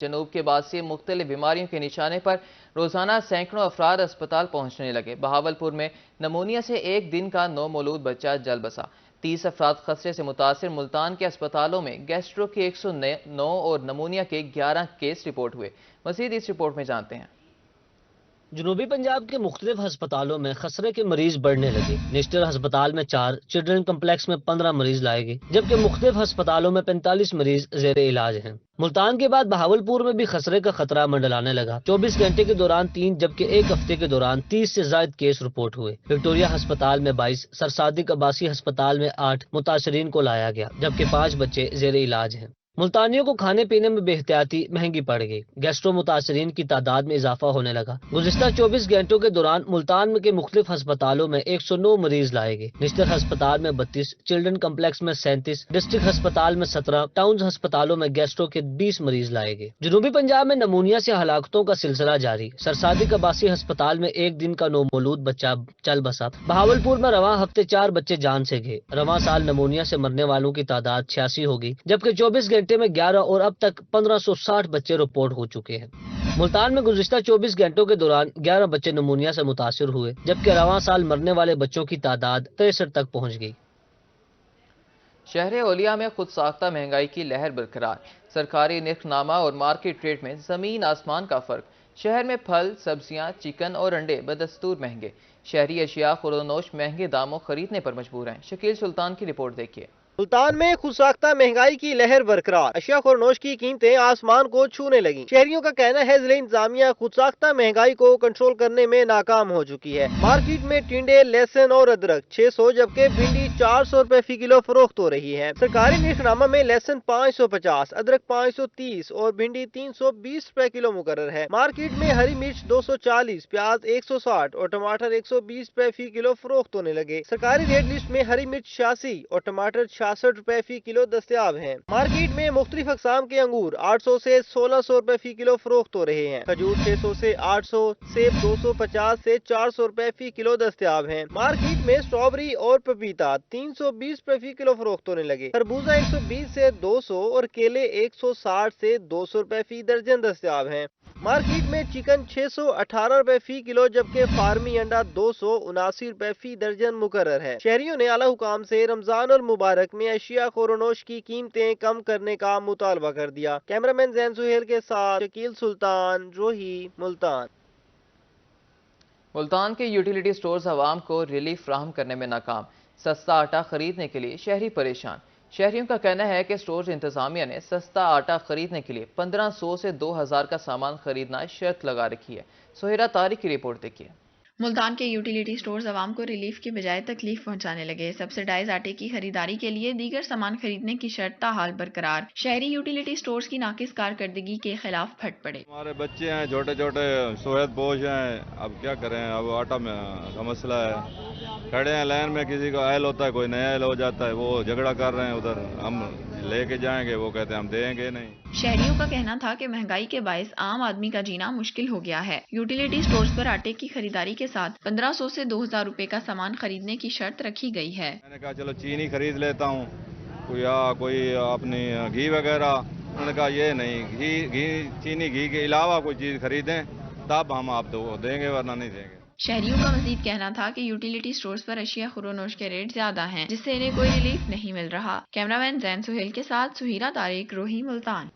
جنوب کے بعد سے مختلف بیماریوں کے نشانے پر روزانہ سینکڑوں افراد اسپتال پہنچنے لگے۔ بہاولپور میں نمونیا سے ایک دن کا نو مولود بچہ جل بسا۔ 30 افراد خسرے سے متاثر۔ ملتان کے اسپتالوں میں گیسٹرو کے 109 اور نمونیا کے 11 کیس رپورٹ ہوئے۔ مزید اس رپورٹ میں جانتے ہیں۔ جنوبی پنجاب کے مختلف ہسپتالوں میں خسرے کے مریض بڑھنے لگے۔ نیشنل ہسپتال میں 4، چلڈرن کمپلیکس میں 15 مریض لائے گئے، جبکہ مختلف ہسپتالوں میں 45 مریض زیر علاج ہیں۔ ملتان کے بعد بہاولپور میں بھی خسرے کا خطرہ منڈلانے لگا۔ 24 گھنٹے کے دوران 3 جبکہ ایک ہفتے کے دوران 30 سے زائد کیس رپورٹ ہوئے۔ وکٹوریہ ہسپتال میں 22، سر صادق عباسی ہسپتال میں 8 متاثرین کو لایا گیا، جبکہ 5 بچے زیر علاج ہیں۔ ملتانیوں کو کھانے پینے میں بے احتیاطی مہنگی پڑ گئی۔ گیسٹرو متاثرین کی تعداد میں اضافہ ہونے لگا۔ گزشتہ 24 گھنٹوں کے دوران ملتان کے مختلف ہسپتالوں میں 109 مریض لائے گئے۔ نیشنل ہسپتال میں 32، چلڈرن کمپلیکس میں 37، ڈسٹرکٹ ہسپتال میں 17، ٹاؤنز ہسپتالوں میں گیسٹرو کے 20 مریض لائے گئے۔ جنوبی پنجاب میں نمونیا سے ہلاکتوں کا سلسلہ جاری۔ سر صادق عباسی ہسپتال میں ایک دن کا نومولود بچہ چل بسا۔ بہاولپور میں رواں ہفتے 4 بچے جان سے گئے۔ رواں سال نمونیا سے مرنے والوں کی تعداد 86 ہو گئی، جبکہ 24 گھنٹے میں 11 اور اب تک 1560 بچے رپورٹ ہو چکے ہیں۔ ملتان میں گزشتہ 24 گھنٹوں کے دوران 11 بچے نمونیا سے متاثر ہوئے، جبکہ رواں سال مرنے والے بچوں کی تعداد 63 تک پہنچ گئی۔ شہر اولیا میں خود ساختہ مہنگائی کی لہر برقرار۔ سرکاری نرخ نامہ اور مارکیٹ ریٹ میں زمین آسمان کا فرق۔ شہر میں پھل، سبزیاں، چکن اور انڈے بدستور مہنگے۔ شہری اشیاء خورونوش مہنگے داموں خریدنے پر مجبور ہیں۔ شکیل سلطان کی رپورٹ دیکھیے۔ ملتان میں خود ساختہ مہنگائی کی لہر برقرار۔ اشیاء خورنوش کی قیمتیں آسمان کو چھونے لگیں۔ شہریوں کا کہنا ہے ضلع انتظامیہ خود ساختہ مہنگائی کو کنٹرول کرنے میں ناکام ہو چکی ہے۔ مارکیٹ میں ٹنڈے، لہسن اور ادرک 600 جبکہ بھنڈی 400 روپے فی کلو فروخت ہو رہی ہے۔ سرکاری نرخ نامہ میں لہسن 550، ادرک 530 اور بھنڈی 320 روپے کلو مقرر ہے۔ مارکیٹ میں ہری مرچ 240، پیاز 160 اور ٹماٹر 120 روپے فی کلو فروخت ہونے لگے۔ سرکاری ریٹ لسٹ میں ہری مرچ 86 اور ٹماٹر 66 روپے فی کلو دستیاب ہیں۔ مارکیٹ میں مختلف اقسام کے انگور 800 سے 1600 روپے فی کلو فروخت ہو رہے ہیں۔ کھجور 600 سے 800، سیب 250 سے 400 روپے فی کلو دستیاب ہیں۔ مارکیٹ میں اسٹرابری اور پپیتا 320 روپے فی کلو فروخت ہونے لگے۔ خربوزہ 120 سے 200 اور کیلے 160 سے 200 روپے فی درجن دستیاب ہیں۔ مارکیٹ میں چکن 618 روپے فی کلو جبکہ فارمی انڈا 279 روپے فی درجن مقرر ہے۔ شہریوں نے اعلیٰ حکام سے رمضان المبارک میں اشیاء خورونوش کی قیمتیں کم کرنے کا مطالبہ کر دیا۔ کیمرامین زین سہیل کے ساتھ شکیل سلطان، روہی، ملتان۔ ملتان کے یوٹیلیٹی سٹورز عوام کو ریلیف فراہم کرنے میں ناکام۔ سستا آٹا خریدنے کے لیے شہری پریشان۔ شہریوں کا کہنا ہے کہ سٹورز انتظامیہ نے سستا آٹا خریدنے کے لیے 1500 سے 2000 کا سامان خریدنا شرط لگا رکھی ہے۔ سہیرہ طارق کی رپورٹ دیکھیے۔ ملتان کے یوٹیلیٹی سٹورز عوام کو ریلیف کی بجائے تکلیف پہنچانے لگے۔ سبسڈائز آٹے کی خریداری کے لیے دیگر سامان خریدنے کی شرط تاحال برقرار۔ شہری یوٹیلیٹی سٹورز کی ناقص کارکردگی کے خلاف پھٹ پڑے۔ ہمارے بچے ہیں چھوٹے چھوٹے، صحت پوش ہیں، اب کیا کریں، اب آٹا میں کا مسئلہ ہے۔ کھڑے ہیں لائن میں، کسی کو اہل ہوتا ہے، کوئی نیا اہل ہو جاتا ہے، وہ جھگڑا کر رہے ہیں ادھر، ہم لے کے جائیں گے، وہ کہتے ہیں ہم دیں گے نہیں۔ شہریوں کا کہنا تھا کہ مہنگائی کے باعث عام آدمی کا جینا مشکل ہو گیا ہے۔ یوٹیلیٹی سٹورز پر آٹے کی خریداری کے ساتھ 1500 سے 2000 روپے کا سامان خریدنے کی شرط رکھی گئی ہے۔ میں نے کہا چلو چینی خرید لیتا ہوں، کوئی اپنی گھی وغیرہ، انہوں نے کہا یہ نہیں، گھی چینی گھی کے علاوہ کوئی چیز خریدیں تب ہم آپ کو دیں گے، ورنہ نہیں دیں گے۔ شہریوں کا مزید کہنا تھا کہ یوٹیلیٹی سٹورز پر اشیاء خورونوش کے ریٹ زیادہ ہیں، جس سے انہیں کوئی ریلیف نہیں مل رہا۔ کیمرامین زین سہیل کے ساتھ سہیرہ طارق، روہی، ملتان۔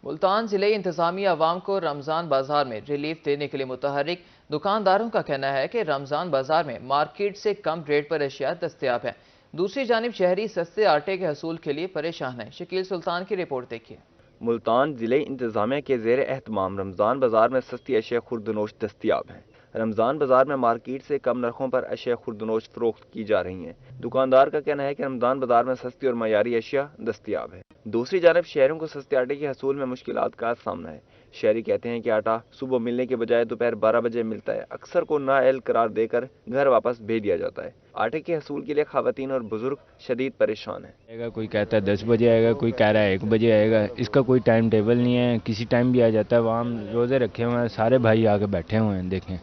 ملتان ضلع انتظامیہ عوام کو رمضان بازار میں ریلیف دینے کے لیے متحرک۔ دکانداروں کا کہنا ہے کہ رمضان بازار میں مارکیٹ سے کم ریٹ پر اشیاء دستیاب ہیں۔ دوسری جانب شہری سستے آٹے کے حصول کے لیے پریشان ہیں۔ شکیل سلطان کی رپورٹ دیکھیے۔ ملتان ضلع انتظامیہ کے زیر اہتمام رمضان بازار میں سستی اشیاء خوردنوش دستیاب ہیں۔ رمضان بازار میں مارکیٹ سے کم نرخوں پر اشیاء خوردنوش فروخت کی جا رہی ہیں۔ دکاندار کا کہنا ہے کہ رمضان بازار میں سستی اور معیاری اشیاء دستیاب ہے۔ دوسری جانب شہریوں کو سستے آٹے کے حصول میں مشکلات کا سامنا ہے۔ شہری کہتے ہیں کہ آٹا صبح ملنے کے بجائے دوپہر 12 بجے ملتا ہے، اکثر کو نااہل قرار دے کر گھر واپس بھیج دیا جاتا ہے۔ آٹے کے حصول کے لیے خواتین اور بزرگ شدید پریشان ہیں۔ کوئی کہتا ہے 10 بجے آئے گا، کوئی کہہ رہا ہے 1 بجے آئے گا، اس کا کوئی ٹائم ٹیبل نہیں ہے، کسی ٹائم بھی آ جاتا ہے۔ وہاں روزے رکھے ہوئے ہیں، سارے بھائی آ کے بیٹھے ہوئے ہیں، دیکھیں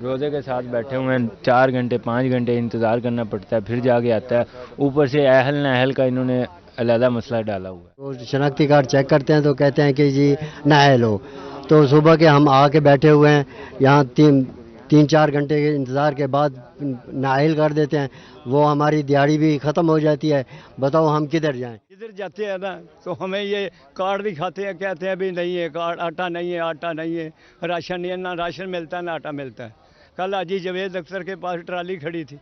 روزے کے ساتھ بیٹھے ہوئے ہیں، 4 گھنٹے 5 گھنٹے انتظار کرنا پڑتا ہے، پھر جا کے آتا ہے۔ اوپر سے اہل نہ اہل کا انہوں نے अलहदा मसला डाला हुआ है। वो शनाख्ती कार्ड चेक करते हैं तो कहते हैं कि जी नाअहल हो, तो सुबह के हम आके बैठे हुए हैं यहाँ 3-4 घंटे के इंतज़ार के बाद नाअहल कर देते हैं, वो हमारी दिहाड़ी भी ख़त्म हो जाती है। बताओ हम किधर जाएं? इधर जाते हैं ना तो हमें ये कार्ड दिखाते हैं, कहते हैं भी नहीं है कार्ड, आटा नहीं है, आटा नहीं है, राशन नहीं है, ना राशन मिलता है ना आटा मिलता है। कल हाजी जवेद अख्तर के पास ट्राली खड़ी थी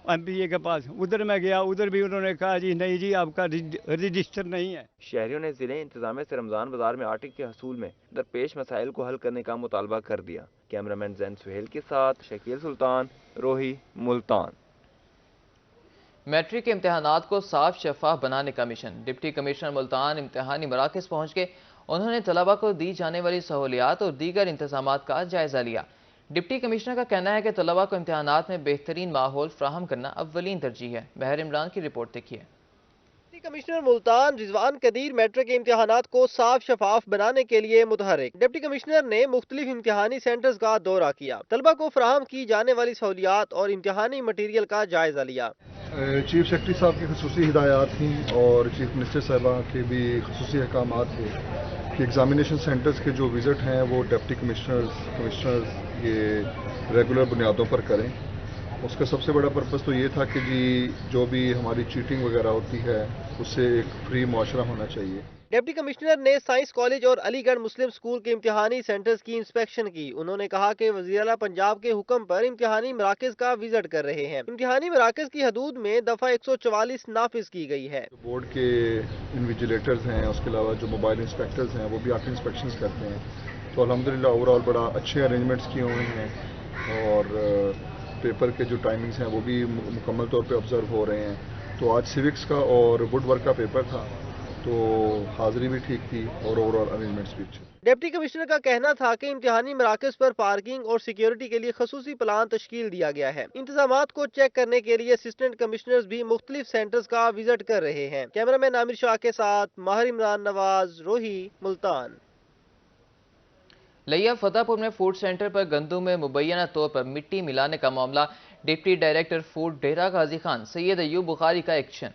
MPA के पास, उधर मैं गया, उधर भी उन्होंने कहा जी नहीं जी आपका रजिस्टर नहीं है। शहरियों ने ज़िले इंतजामिया से रमज़ान बाजार में आटे के हसूल में दरपेश मसाइल को हल करने का मुतालबा कर दिया। कैमरामैन जैन सुहेल के साथ शकील सुल्तान, रोही, मुल्तान। मैट्रिक के इम्तहानात को साफ शफाफ बनाने का मिशन। डिप्टी कमिश्नर मुल्तान इम्तहानी मराकज़ पहुँच के उन्होंने तलबा को दी जाने वाली सहूलियात और दीगर इंतजामात का जायज़ा लिया। डिप्टी कमिश्नर का कहना है कि तलबा को इम्तहानात में बेहतरीन माहौल फ्राहम करना अव्वलीन तरजीह है। बहर इमरान की रिपोर्ट देखिए। Deputy commissioner Multan Rizwan Qadeer matric के इम्तहानात को साफ शफाफ बनाने के लिए मुतहरिक। डिप्टी कमिश्नर ने मुख्तलिफ इम्तहानी सेंटर्स का दौरा किया, तलबा को फराहम की जाने वाली सहूलियात और इम्तहानी मटीरियल का जायजा लिया। चीफ सेक्रेटरी साहब की खसूसी हिदायत थी और चीफ मिनिस्टर साहबा के भी खसूसी अहकाम थे कि एग्जामिनेशन सेंटर्स के जो विज़िट हैं वो डिप्टी कमिश्नर्स ये रेगुलर बुनियादों पर करें। उसका सबसे बड़ा पर्पस तो ये था कि जी जो भी हमारी चीटिंग वगैरह होती है उससे एक फ्री मुआशरा होना चाहिए। डिप्टी कमिश्नर ने साइंस कॉलेज और अलीगढ़ मुस्लिम स्कूल के इम्तिहानी सेंटर्स की इंस्पेक्शन की। उन्होंने कहा कि वज़ीर-ए-आला पंजाब के हुक्म पर इम्तिहानी मराकज़ का विजिट कर रहे हैं। इम्तिहानी मराकज़ की हदूद में दफ़ा 144 नाफिज की गई है। बोर्ड के इन्विजिलेटर्स हैं, उसके अलावा जो मोबाइल इंस्पेक्टर्स हैं वो भी आके इंस्पेक्शन करते हैं। तो अल्हम्दुलिल्लाह ओवरऑल बड़ा अच्छे अरेंजमेंट्स किए हुए हैं और पेपर के जो टाइमिंग्स हैं वो भी मुकम्मल तौर पे ऑब्जर्व हो रहे हैं। तो आज सिविक्स का और वुड वर्क का पेपर था तो हाजिरी भी ठीक थी और ओवरऑल अरेंजमेंट्स भी अच्छे। डिप्टी कमिश्नर का कहना था कि इम्तिहानी मराकज़ पर पार्किंग और सिक्योरिटी के लिए खसूसी प्लान तश्कील दिया गया है। इंतजामात को चेक करने के लिए असिस्टेंट कमिश्नर्स भी मुख्तलिफ सेंटर्स का विजिट कर रहे हैं। कैमरामैन आमिर शाह के साथ माहिर इमरान नवाज, रोही, मुल्तान। लिया फतेहपुर में फूड सेंटर पर गंदम में मुबैना तौर पर मिट्टी मिलाने का मामला। डिप्टी डायरेक्टर फूड डेरा गाजी खान सैयद अयूब बुखारी का एक्शन।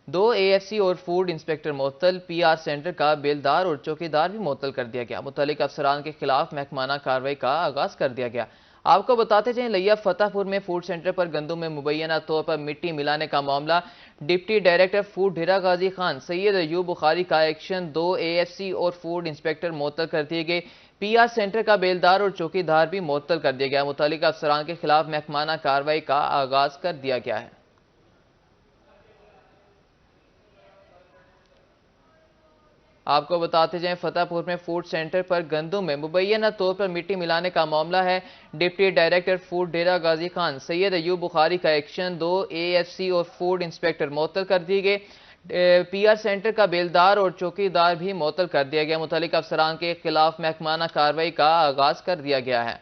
2 AFC और फूड इंस्पेक्टर मुअत्तल, PR सेंटर का बेलदार और चौकीदार भी मुअत्तल कर दिया गया। मुतल्लिक अफसरान के खिलाफ महकमाना कार्रवाई का आगाज कर दिया गया। आपको बताते चलें, लिया फतेहपुर में फूड सेंटर पर गंदम में मुबैना तौर पर मिट्टी मिलाने का मामला। डिप्टी डायरेक्टर फूड डेरा गाजी खान सैयद अयूब बुखारी का एक्शन। 2 AFC और फूड इंस्पेक्टर मुअत्तल कर दिए गए। PR सेंटर का बेलदार और चौकीदार भी मुअत्तल कर दिया गया। मुतल्लिक अफसरान के खिलाफ महकमाना कार्रवाई का आगाज कर दिया गया है। आपको बताते जाएं, फतेहपुर में फूड सेंटर पर गंदम में मुबैना तौर पर मिट्टी मिलाने का मामला है। डिप्टी डायरेक्टर फूड डेरा गाजी खान सैयद अयूब बुखारी का एक्शन। 2 AFC और फूड इंस्पेक्टर मुअत्तल कर दिए गए। PR सेंटर का बेलदार और चौकीदार भी मुअत्तल कर दिया गया। मुतल्लिक अफसरान के खिलाफ महकमाना कार्रवाई का आगाज कर दिया गया है।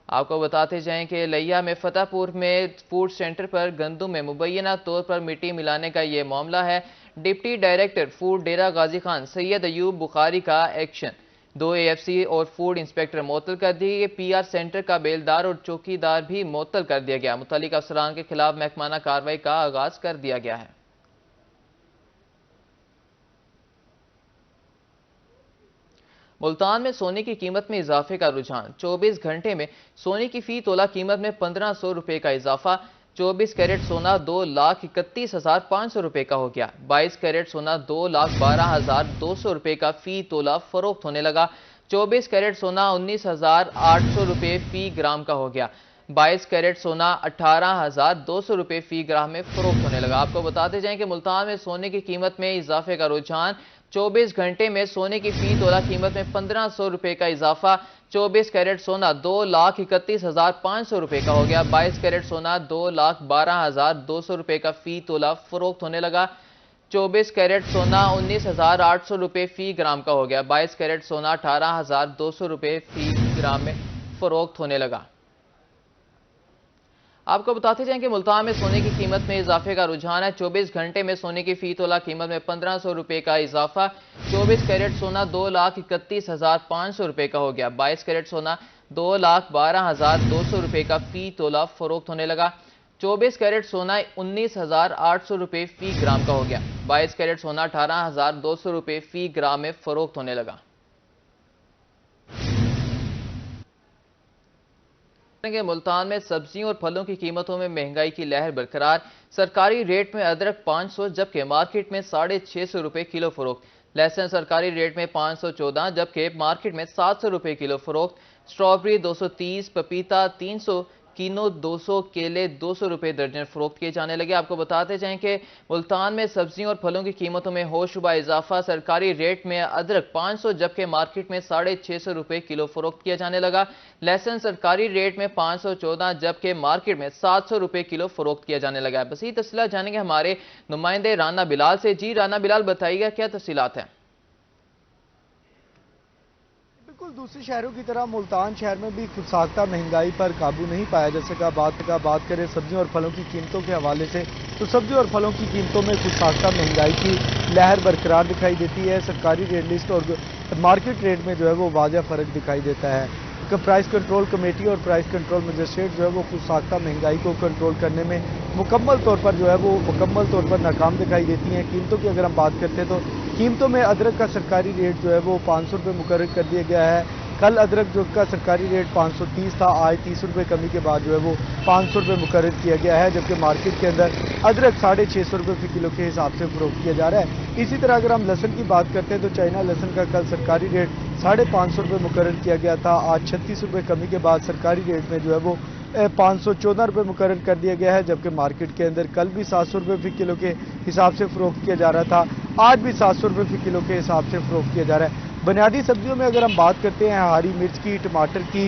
आपको बताते जाएं कि लिया में फतेहपुर में फूड सेंटर पर गंदम में मुबैना तौर पर मिट्टी मिलाने का ये मामला है। डिप्टी डायरेक्टर फूड डेरा गाजी खान सैयद अयूब बुखारी का एक्शन। 2 AFC और फूड इंस्पेक्टर मुअत्तल कर दिए गए। PR सेंटर का बेलदार और चौकीदार भी मुअत्तल कर दिया गया। मुतल्लिक अफसरान के खिलाफ महकमाना कार्रवाई का आगाज कर दिया गया है। मुल्तान में सोने की कीमत में इजाफे का रुझान। 24 घंटे में सोने की फी तोला कीमत में 1500 रुपए का इजाफा। 24 कैरेट सोना 2,31,500 रुपए का हो गया। 22 कैरेट सोना 2,12,200 रुपए का फी तोला फरोख्त होने लगा। 24 कैरेट सोना 19,800 रुपए फी ग्राम का हो गया। 22 कैरेट सोना 18,200 रुपए फी ग्राम में फरोख्त होने लगा। आपको बताते जाएं कि मुल्तान में सोने की कीमत में इजाफे का रुझान। 24 घंटे में सोने की फी तोला कीमत में 1500 रुपए का इजाफा। 24 कैरेट सोना 2,31,500 रुपए का हो गया। 22 कैरेट सोना 2,12,200 रुपए का फी तोला फरोख्त होने लगा। 24 कैरेट सोना 19,800 रुपए फी ग्राम का हो गया। 22 कैरेट सोना 18,200 रुपए फी ग्राम में फरोख्त होने लगा। आपको बताते जाएं कि मुल्तान में सोने की कीमत में इजाफे का रुझान है। 24 घंटे में सोने की फी तोला कीमत में 1500 रुपए का इजाफा। 24 कैरेट सोना 2,31,500 रुपए का हो गया। 22 कैरेट सोना 2,12,200 रुपए का फी तोला फरोख्त होने लगा। 24 कैरेट सोना 19,800 रुपये फी ग्राम का हो गया। 22 कैरेट सोना 18,200 रुपये फी ग्राम में फरोख्त होने लगा। मुल्तान में सब्जियों और फलों की कीमतों में महंगाई की लहर बरकरार। सरकारी रेट में अदरक 500 जबकि मार्केट में 650 रुपये किलो फरोख्त। लहसुन सरकारी रेट में 514 जबकि मार्केट में 700 रुपये किलो फरोख्त। स्ट्रॉबेरी 230, पपीता 300, कीनो 200, केले 200 रुपये दर्जन फरोख्त किए जाने लगे। आपको बताते जाएं कि मुल्तान में सब्जियों और फलों की कीमतों में होशरुबा इजाफा। सरकारी रेट में अदरक 500 जबकि मार्केट में 650 रुपये किलो फरोख्त किया जाने लगा। लहसुन सरकारी रेट में 514 जबकि मार्केट में 700 रुपये किलो फरोख्त किया जाने लगा। मज़ीद तफसीलात जानेंगे हमारे नुमाइंदे राना बिलाल से। जी राना बिलाल, बताइएगा क्या तफसीलात हैं? बिल्कुल दूसरे शहरों की तरह मुल्तान शहर में भी खुदसाख्ता महंगाई पर काबू नहीं पाया जा सका। बात करें सब्जियों और फलों की कीमतों के हवाले से तो सब्जियों और फलों की कीमतों में खुदसाख्ता महंगाई की लहर बरकरार दिखाई देती है। सरकारी रेट लिस्ट और मार्केट रेट में जो है वो वाज़ह फ़र्क दिखाई देता है। प्राइस कंट्रोल कमेटी और प्राइस कंट्रोल मजिस्ट्रेट जो है वो खुदसाख्ता महंगाई को कंट्रोल करने में मुकम्मल तौर पर नाकाम दिखाई देती हैं। कीमतों की अगर हम बात करते हैं तो कीमतों में अदरक का सरकारी रेट जो है वो 500 रुपये मुकर्रर कर दिया गया है। कल अदरक जो का सरकारी रेट 530 था, आज 30 रुपये कमी के बाद जो है वो 500 रुपये मुकर्रर किया गया है, जबकि मार्केट के अंदर अदरक 650 रुपये फी किलो के हिसाब से फरोख्त किया जा रहा है। इसी तरह अगर हम लहसुन की बात करते हैं तो चाइना लहसुन का कल सरकारी रेट 550 रुपये मुकर्रर किया गया था, आज 36 रुपये कमी के बाद सरकारी रेट में जो है वो 514 रुपये मुकर्रर कर दिया गया है, जबकि मार्केट के अंदर कल भी 700 रुपये फी किलो के हिसाब से फरोख्त किया जा रहा था, आज भी 700 रुपये फी किलो के हिसाब से फरोख्त किया जा रहा है। बुनियादी सब्जियों में अगर हम बात करते हैं हरी मिर्च की, टमाटर की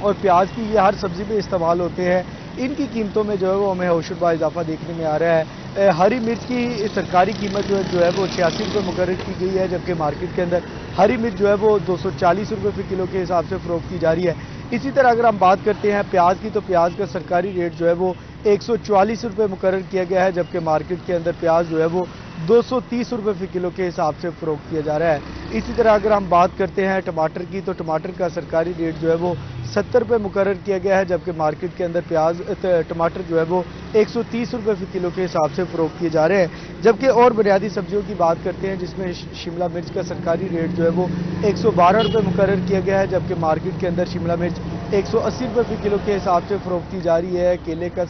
और प्याज की, ये हर सब्जी में इस्तेमाल होते हैं। इनकी कीमतों में जो है वो हमें होशरुबा इजाफा देखने में आ रहा है। हरी मिर्च की सरकारी कीमत जो है वो 86 रुपये मुकर्रर की गई है, जबकि मार्केट के अंदर हरी मिर्च जो है वो 240 रुपये फी किलो के हिसाब से फरोख्त की जा रही है। इसी तरह अगर हम बात करते हैं प्याज की तो प्याज का सरकारी रेट जो है वो 144 रुपये मुकर्रर किया गया है, जबकि मार्केट के अंदर प्याज जो है वो 230 रुपये फी किलो के हिसाब से फरोख्त किया जा रहा है। इसी तरह अगर हम बात करते हैं टमाटर की तो टमाटर का सरकारी रेट जो है वो 70 रुपये मुकर्रर किया गया है, जबकि मार्केट के अंदर टमाटर जो है वो 130 रुपये फी किलो के हिसाब से फरोख्त किए जा रहे हैं। जबकि और बुनियादी सब्जियों की बात करते हैं जिसमें शिमला मिर्च का सरकारी रेट जो है वो 112 रुपये मुकर्रर किया गया है, जबकि मार्केट के अंदर शिमला मिर्च 180 रुपये फी किलो के हिसाब से फरोख्त की जा रही है। केले का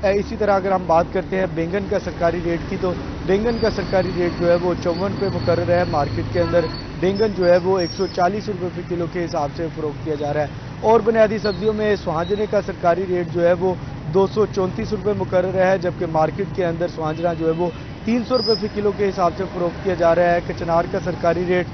इसी तरह अगर हम बात करते हैं बैंगन का सरकारी रेट की तो बैंगन का सरकारी रेट जो है वो 54 रुपये मुकर्रर है। मार्केट के अंदर बैंगन जो है वो 140 रुपये फी किलो के हिसाब से फरोख्त किया जा रहा है। और बुनियादी सब्जियों में सुहांजने का सरकारी रेट जो है वो 234 रुपये मुकर्रर है, जबकि मार्केट के अंदर सुहांजना जो है वो 300 रुपये फी किलो के हिसाब से फरोख्त किया जा रहा है। कचनार का सरकारी रेट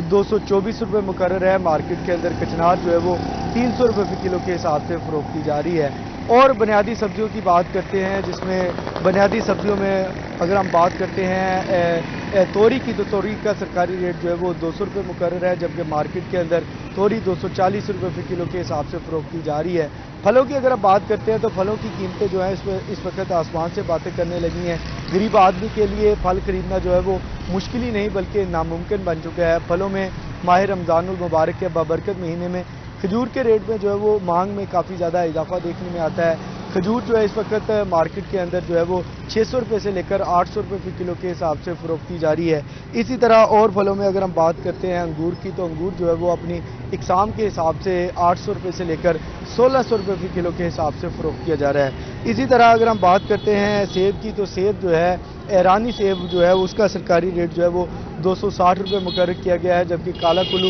224 रुपये मुकर्रर है, मार्केट के अंदर कचनार जो है वो 300 रुपये फी किलो के हिसाब से फरोख्त की जा रही है। और बुनियादी सब्जियों की बात करते हैं जिसमें बुनियादी सब्जियों में अगर हम बात करते हैं तोरी की तो तोरी का सरकारी रेट जो है वो 200 रुपये मुकर्रर है, जबकि मार्केट के अंदर तोरी 240 रुपये फी किलो के हिसाब से फरोख्त की जा रही है। फलों की अगर हम बात करते हैं तो फलों की कीमतें जो है इस वक्त आसमान से बातें करने लगी हैं। गरीब आदमी के लिए फल खरीदना जो है वो मुश्किल ही नहीं बल्कि नामुमकिन बन चुका है। फलों में माह रमज़ानुल मुबारक के बाबरकत महीने में खजूर के रेट में जो है वो मांग में काफ़ी ज़्यादा इजाफा देखने में आता है। खजूर जो है इस वक्त मार्केट के अंदर जो है वो 600 रुपये से लेकर 800 रुपये फी किलो के हिसाब से फरोख्त की जा रही है। इसी तरह और फलों में अगर हम बात करते हैं अंगूर की तो अंगूर जो है वो अपनी इकसाम के हिसाब से 800 रुपये से लेकर 1600 रुपये फी किलो के हिसाब से फरोख्त किया जा रहा है। इसी तरह अगर हम बात करते हैं सेब की तो सेब जो है ईरानी सेब जो है उसका सरकारी रेट जो है वो 260 रुपये मुकर्रर किया गया है, जबकि काला कुल्लू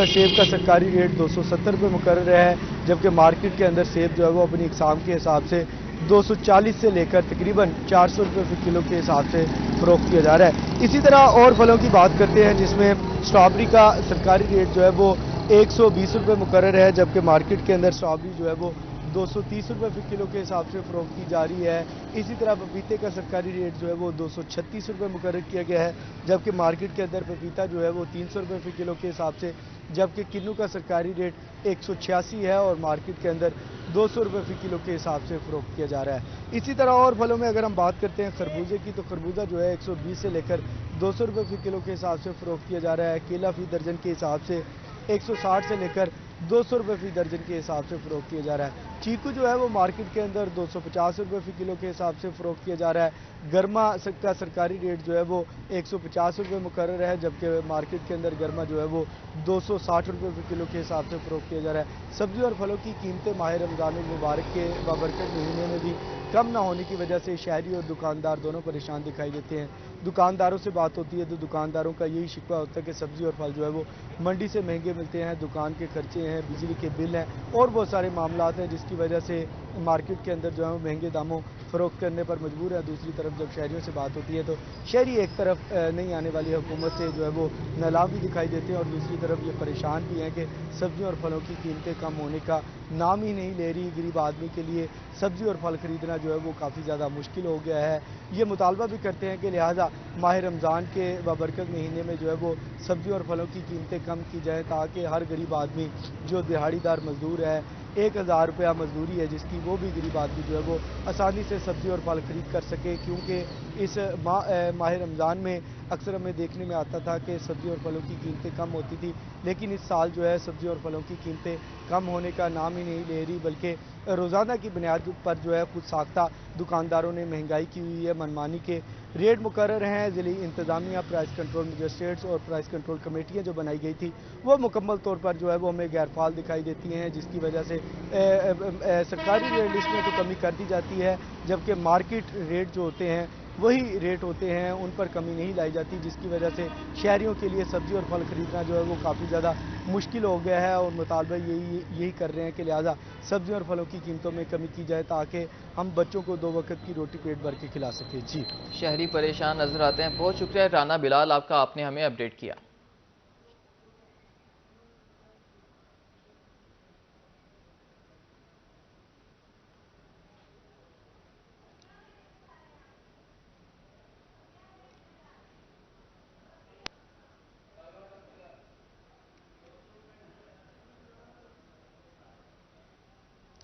सेब का सरकारी रेट 270 रुपये मुकर्रर है, जबकि मार्केट के अंदर सेब जो है वो अपनी इकसाम के हिसाब से 240 से लेकर तकरीबन 400 रुपये फी किलो के हिसाब से फरोख्त किया जा रहा है। इसी तरह और फलों की बात करते हैं जिसमें स्ट्रॉबेरी का सरकारी रेट जो है वो 120 रुपये मुकर्रर है, जबकि मार्केट के अंदर स्ट्रॉबेरी जो है वो 230 रुपये फी किलो के हिसाब से फरोख्त की जा रही है। इसी तरह पपीते का सरकारी रेट जो है वो 236 रुपये मुकर्रर किया गया है, जबकि मार्केट के अंदर पपीता जो है वो 300 रुपये फी किलो के हिसाब से, जबकि किन्नू का सरकारी रेट 186 है और मार्केट के अंदर 200 रुपये फी किलो के हिसाब से फरोख्त किया जा रहा है। इसी तरह और फलों में अगर हम बात करते हैं खरबूजे की तो खरबूजा जो है 120 से लेकर 200 रुपये फी किलो के हिसाब से फरोख्त किया जा रहा है। केला फी दर्जन के हिसाब से 160 से लेकर 200 रुपये फी दर्जन के हिसाब से फरोख्त किया जा रहा है। चीकू जो है वो मार्केट के अंदर 250 रुपये फी किलो के हिसाब से फ़रोख्त किया जा रहा है। गरमा का सरकारी रेट जो है वो 150 रुपये मुकर्रर है, जबकि मार्केट के अंदर गरमा जो है वो 260 रुपये फी किलो के हिसाब से फ़रोख्त किया जा रहा है। सब्ज़ी और फलों की कीमतें माह रमज़ान मुबारक के बाबरकत महीने में भी कम ना होने की वजह से शहरी और दुकानदार दोनों परेशान दिखाई देते हैं। दुकानदारों से बात होती है तो दुकानदारों का यही शिकवा होता है कि सब्ज़ी और फल जो है वो मंडी से महंगे मिलते हैं, दुकान के खर्चे हैं, बिजली के बिल हैं और बहुत सारे मामलात हैं, जिसकी वजह से मार्केट के अंदर जो है वो महंगे दामों फ़रोख्त करने पर मजबूर है। दूसरी तरफ जब शहरियों से बात होती है तो शहरी एक तरफ नहीं आने वाली हुकूमत से जो है वो नालाब भी दिखाई देते हैं और दूसरी तरफ ये परेशान भी हैं कि सब्ज़ी और फलों की कीमतें कम होने का नाम ही नहीं ले रही। गरीब आदमी के लिए सब्ज़ी और फल ख़रीदना जो है वो काफ़ी ज़्यादा मुश्किल हो गया है। ये मुतालबा भी करते हैं कि लिहाजा माह रमज़ान के बाबरकत महीने में जो है वो सब्ज़ी और फलों की कीमतें कम की जाएँ, ताकि हर गरीब आदमी जो दिहाड़ीदार मज़दूर है, 1000 रुपया मजदूरी है जिसकी, वो भी गरीब आदमी जो है वो आसानी से सब्ज़ी और फल खरीद कर सके। क्योंकि इस माह रमज़ान में अक्सर हमें देखने में आता था कि सब्ज़ी और फलों की कीमतें कम होती थी, लेकिन इस साल जो है सब्ज़ी और फलों की कीमतें कम होने का नाम ही नहीं ले रही, बल्कि रोज़ाना की बुनियाद पर जो है खुद साख्ता दुकानदारों ने महंगाई की हुई है। मनमानी के रेट मुकर्रर हैं। ज़िली इंतज़ामिया, प्राइस कंट्रोल मजिस्ट्रेट्स और प्राइस कंट्रोल कमेटियाँ जो बनाई गई थी वो मुकम्मल तौर पर जो है वो हमें गैर फाल दिखाई देती हैं, जिसकी वजह से सरकारी रेट लिस्ट में तो कमी कर दी जाती है, जबकि मार्केट रेट जो होते हैं वही रेट होते हैं, उन पर कमी नहीं लाई जाती, जिसकी वजह से शहरियों के लिए सब्ज़ी और फल ख़रीदना जो है वो काफ़ी ज़्यादा मुश्किल हो गया है। और मुतालबा यही कर रहे हैं कि लिहाजा सब्ज़ी और फलों की कीमतों में कमी की जाए, ताकि हम बच्चों को 2 वक्त की रोटी पेट भर के खिला सकें। जी, शहरी परेशान नजर आते हैं। बहुत शुक्रिया राना बिलाल, आपका, आपने हमें अपडेट किया।